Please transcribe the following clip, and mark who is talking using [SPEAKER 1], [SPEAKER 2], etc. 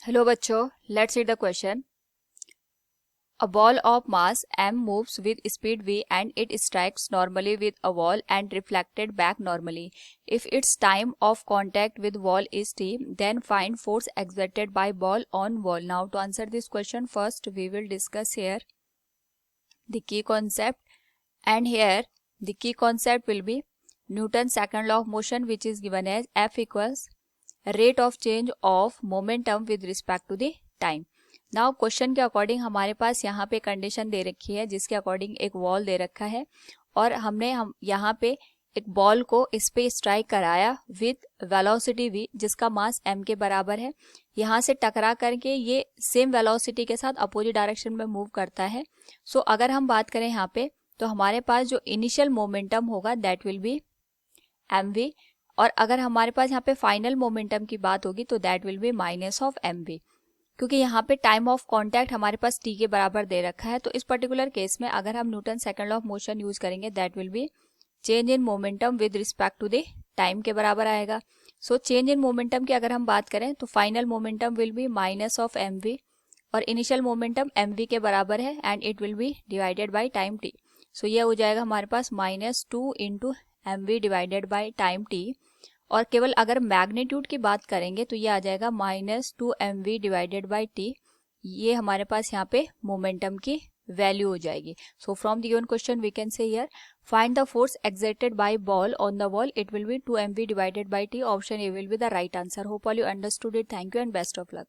[SPEAKER 1] Hello बच्चों, let's read the question. A ball of mass m moves with speed v and it strikes normally with a wall and reflected back normally. If its time of contact with wall is t, then find force exerted by ball on wall. Now to answer this question, first we will discuss here the key concept, and here the key concept will be Newton's second law of motion, which is given as F equals rate of change of momentum with respect to the time. Now question के according हमारे पास यहाँ पे condition दे रखी है जिसके according एक wall दे रखा है और हम यहाँ पे एक बॉल को इस पे स्ट्राइक कराया विद वेलोसिटी v जिसका मास m के बराबर है. यहाँ से टकरा करके ये सेम वेलोसिटी के साथ अपोजिट डायरेक्शन में मूव करता है. सो अगर हम बात करें यहाँ पे तो हमारे पास जो इनिशियल मोमेंटम होगा दैट विल बी mv, और अगर हमारे पास यहाँ पे फाइनल मोमेंटम की बात होगी तो that will B minus of mv. क्योंकि यहाँ पे टाइम ऑफ कांटेक्ट हमारे पास t के बराबर दे रखा है, तो इस पर्टिकुलर केस में अगर हम Newton second law of motion use करेंगे that will be change in momentum with respect to the time के बराबर आएगा. सो चेंज इन मोमेंटम की अगर हम बात करें तो final momentum will be minus of mv और इनिशियल मोमेंटम mv के बराबर है and it will B divided by time t. सो ये हो जाएगा हमारे पास -2 into mv divided by time t, और केवल अगर मैग्नीट्यूड की बात करेंगे तो ये आ जाएगा -2 mv डिवाइडेड बाई t. ये हमारे पास यहाँ पे मोमेंटम की वैल्यू हो जाएगी. So from the given question we can say here find the force exerted by ball on the wall. It will be 2 mv divided by t. Option A will be the right answer. Hope all you understood it. Thank you and best of luck.